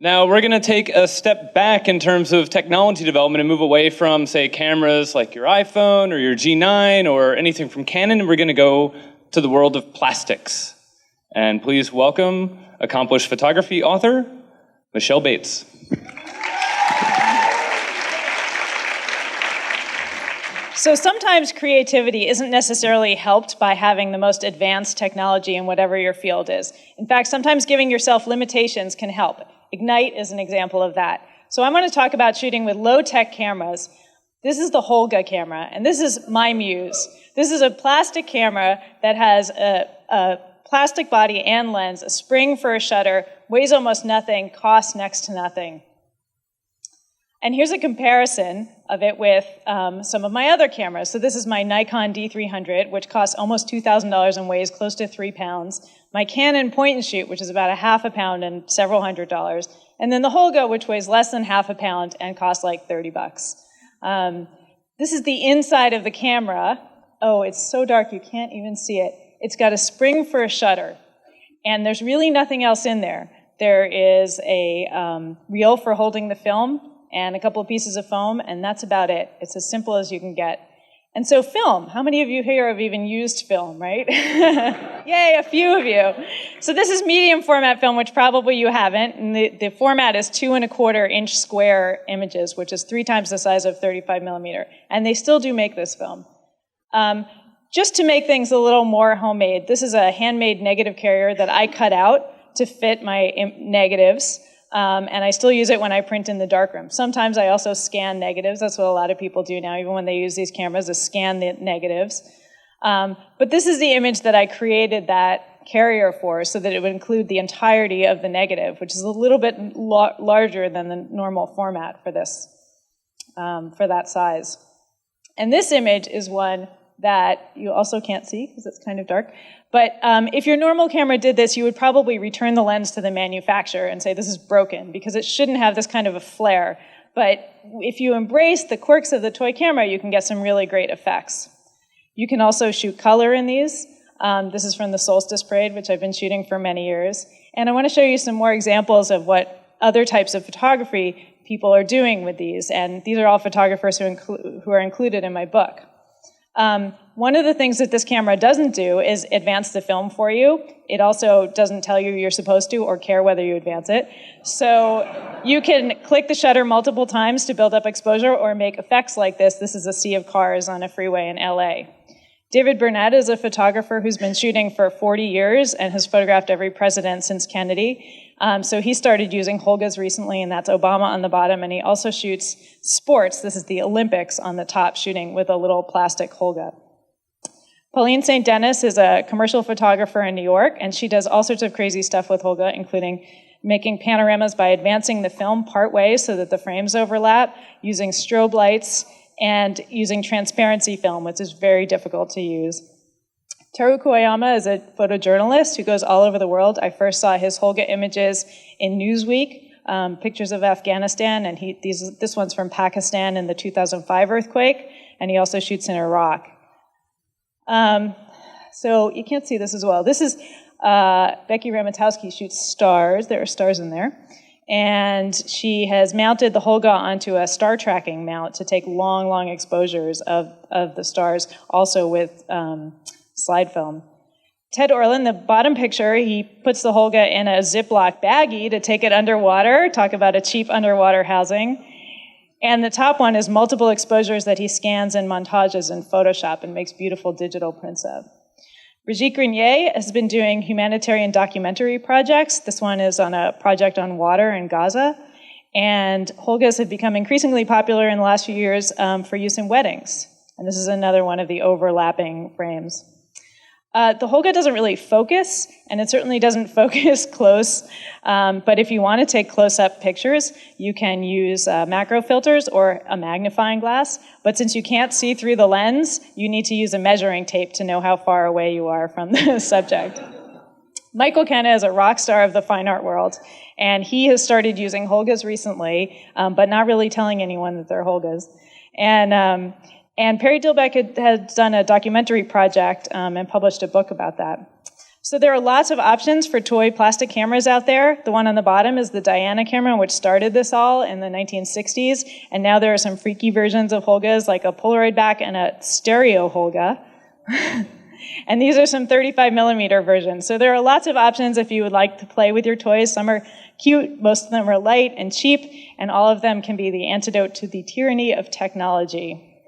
Now, we're going to take a step back in terms of technology development and move away from, say, cameras like your iPhone or your G9 or anything from Canon, and we're going to go to the world of plastics. And please welcome accomplished photography author, Michelle Bates. So sometimes creativity isn't necessarily helped by having the most advanced technology in whatever your field is. In fact, sometimes giving yourself limitations can help. Ignite is an example of that. So I'm going to talk about shooting with low-tech cameras. This is the Holga camera, and this is my muse. This is a plastic camera that has a plastic body and lens, a spring for a shutter, weighs almost nothing, costs next to nothing. And here's a comparison of it with some of my other cameras. So this is my Nikon D300, which costs almost $2,000 and weighs close to 3 pounds. My Canon point and shoot, which is about ½ pound and several $100s. And then the Holga, which weighs less than ½ pound and costs like $30. This is the inside of the camera. Oh, it's so dark you can't even see it. It's got a spring for a shutter. And there's really nothing else in there. There is a reel for holding the film and a couple of pieces of foam, and that's about it. It's as simple as you can get. And so film, how many of you here have even used film, right? Yay, a few of you. So this is medium format film, which probably you haven't, and the format is 2¼ inch square images, which is 3 times the size of 35 millimeter. And they still do make this film. Just to make things a little more homemade, this is a handmade negative carrier that I cut out to fit my negatives. And I still use it when I print in the darkroom. Sometimes I also scan negatives. That's what a lot of people do now, even when they use these cameras, is scan the negatives. But this is the image that I created that carrier for, so that it would include the entirety of the negative, which is a little bit larger than the normal format for this, for that size. And this image is one that you also can't see because it's kind of dark. But if your normal camera did this, you would probably return the lens to the manufacturer and say, this is broken, because it shouldn't have this kind of a flare. But if you embrace the quirks of the toy camera, you can get some really great effects. You can also shoot color in these. This is from the Solstice Parade, which I've been shooting for many years. And I want to show you some more examples of what other types of photography people are doing with these. And these are all photographers who are included in my book. One of the things that this camera doesn't do is advance the film for you. It also doesn't tell you you're supposed to or care whether you advance it. So you can click the shutter multiple times to build up exposure or make effects like this. This is a sea of cars on a freeway in LA. David Burnett is a photographer who's been shooting for 40 years and has photographed every president since Kennedy. So he started using Holgas recently, and that's Obama on the bottom, and he also shoots sports. This is the Olympics on the top, shooting with a little plastic Holga. Pauline St. Denis is a commercial photographer in New York, and she does all sorts of crazy stuff with Holga, including making panoramas by advancing the film partway so that the frames overlap, using strobe lights, and using transparency film, which is very difficult to use. Teru Koyama is a photojournalist who goes all over the world. I first saw his Holga images in Newsweek, pictures of Afghanistan, and this one's from Pakistan in the 2005 earthquake, and he also shoots in Iraq. So you can't see this as well. This is Becky Ramatowski shoots stars. There are stars in there. And she has mounted the Holga onto a star tracking mount to take long, long exposures of the stars, also with slide film. Ted Orland, the bottom picture, he puts the Holga in a Ziploc baggie to take it underwater. Talk about a cheap underwater housing. And the top one is multiple exposures that he scans and montages in Photoshop and makes beautiful digital prints of. Brigitte Grenier has been doing humanitarian documentary projects. This one is on a project on water in Gaza. And Holgas have become increasingly popular in the last few years for use in weddings. And this is another one of the overlapping frames. The Holga doesn't really focus, and it certainly doesn't focus close. But if you want to take close-up pictures, you can use macro filters or a magnifying glass. But since you can't see through the lens, you need to use a measuring tape to know how far away you are from the subject. Michael Kenna is a rock star of the fine art world, and he has started using Holgas recently, but not really telling anyone that they're Holgas. And Perry Dilbeck had done a documentary project and published a book about that. So there are lots of options for toy plastic cameras out there. The one on the bottom is the Diana camera, which started this all in the 1960s. And now there are some freaky versions of Holgas, like a Polaroid back and a stereo Holga. And these are some 35 millimeter versions. So there are lots of options if you would like to play with your toys. Some are cute, most of them are light and cheap, and all of them can be the antidote to the tyranny of technology.